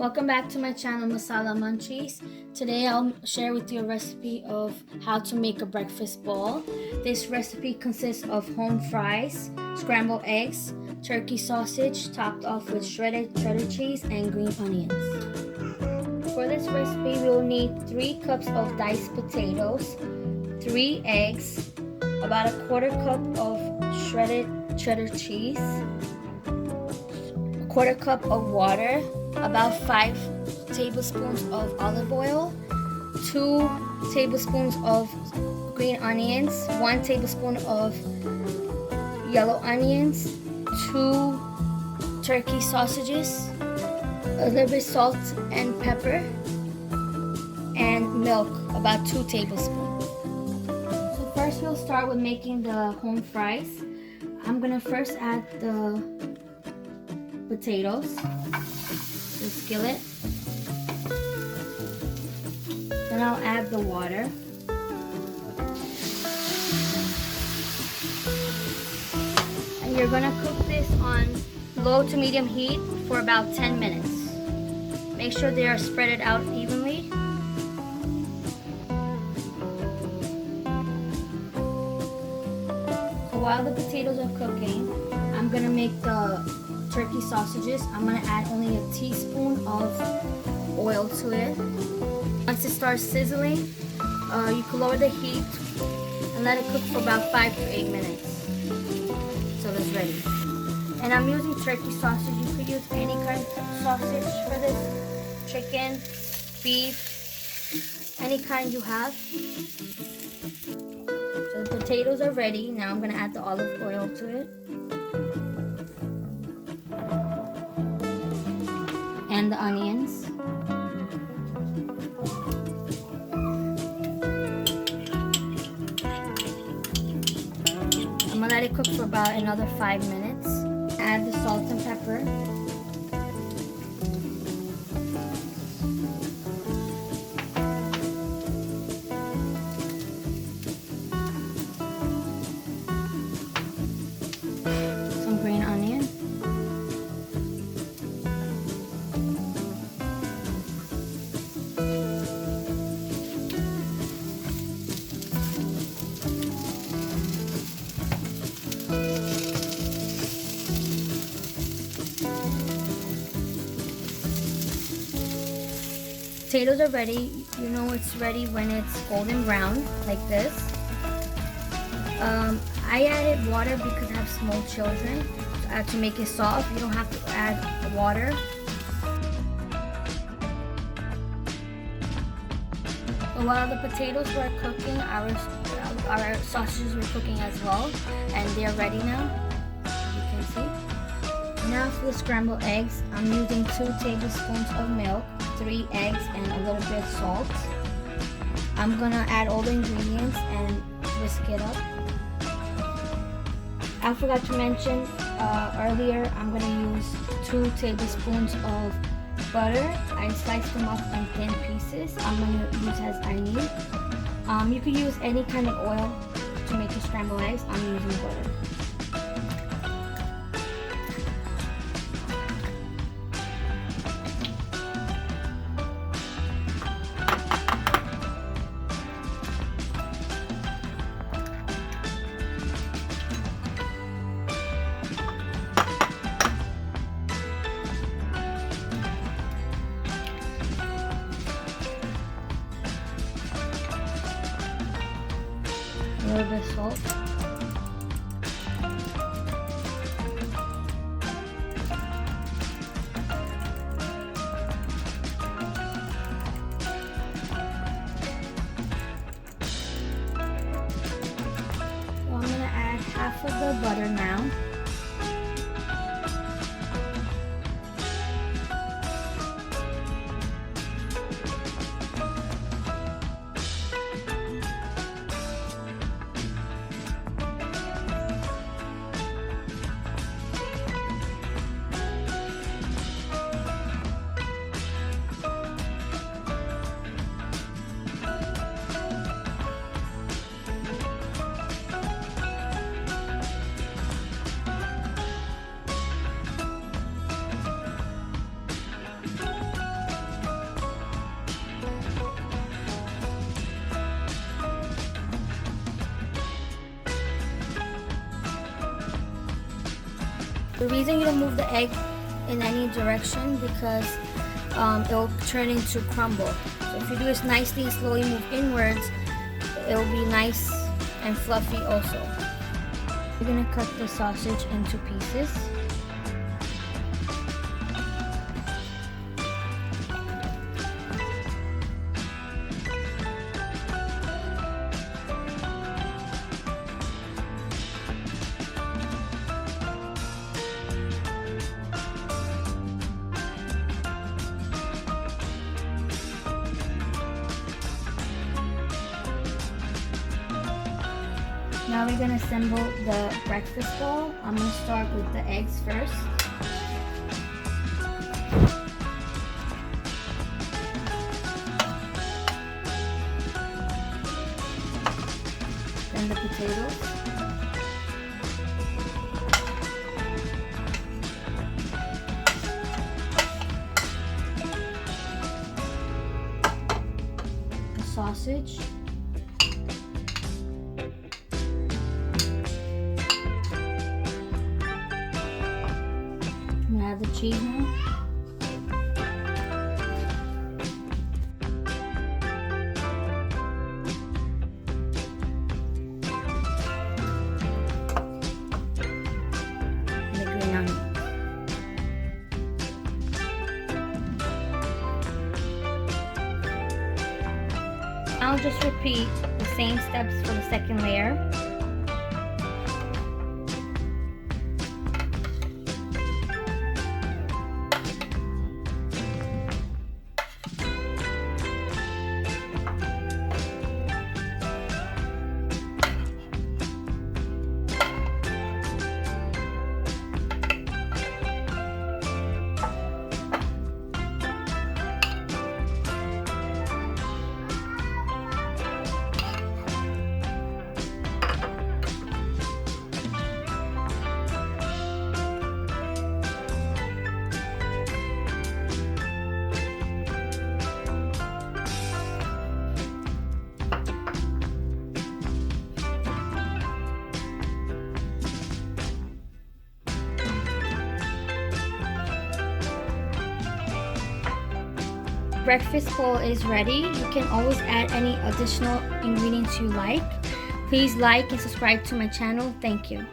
Welcome back to my channel, Masala Munchies. Today I'll share with you a recipe of how to make a breakfast bowl. This recipe consists of home fries, scrambled eggs, turkey sausage topped off with shredded cheddar cheese and green onions. For this recipe we will need 3 cups of diced potatoes, 3 eggs, about a quarter cup of shredded cheddar cheese, a quarter cup of water, about 5 tablespoons of olive oil, 2 tablespoons of green onions, 1 tablespoon of yellow onions, 2 turkey sausages, a little bit salt and pepper, and milk, about 2 tablespoons. So first we'll start with making the home fries. I'm gonna first add the potatoes, the skillet. Then I'll add the water. And you're gonna cook this on low to medium heat for about 10 minutes. Make sure they are spread out evenly. So while the potatoes are cooking, I'm gonna make the turkey sausages. I'm gonna add only a teaspoon of oil to it. Once it starts sizzling, you can lower the heat and let it cook for about 5 to 8 minutes. So it's ready. And I'm using turkey sausage. You could use any kind of sausage for this. Chicken, beef, any kind you have. So the potatoes are ready. Now I'm gonna add the olive oil to it. And the onions. I'm gonna let it cook for about another 5 minutes. Add the salt and pepper. Some green onion. Potatoes are ready. You know it's ready when it's golden brown, like this. I added water because I have small children to make it soft. You don't have to add water. So while the potatoes were cooking, our sausages were cooking as well, and they're ready now, as you can see. Now for the scrambled eggs, I'm using 2 tablespoons of milk, 3 eggs, and a little bit of salt. I'm gonna add all the ingredients and whisk it up. I forgot to mention earlier, I'm gonna use 2 tablespoons of butter. I sliced them up in thin pieces. I'm gonna use as I need. You could use any kind of oil to make your scrambled eggs. I'm using butter. A little bit of salt. So I'm going to add half of the butter now. The reason you don't move the egg in any direction because it will turn into crumble. So if you do this nicely, slowly move inwards, it will be nice and fluffy also. We're gonna cut the sausage into pieces. Now we're gonna assemble the breakfast bowl. I'm gonna start with the eggs first. Then the potatoes. The sausage. Add the cheese now. And the green onion. I'll just repeat the same steps for the second layer. Breakfast bowl is ready. You can always add any additional ingredients you like. Please like and subscribe to my channel. Thank you.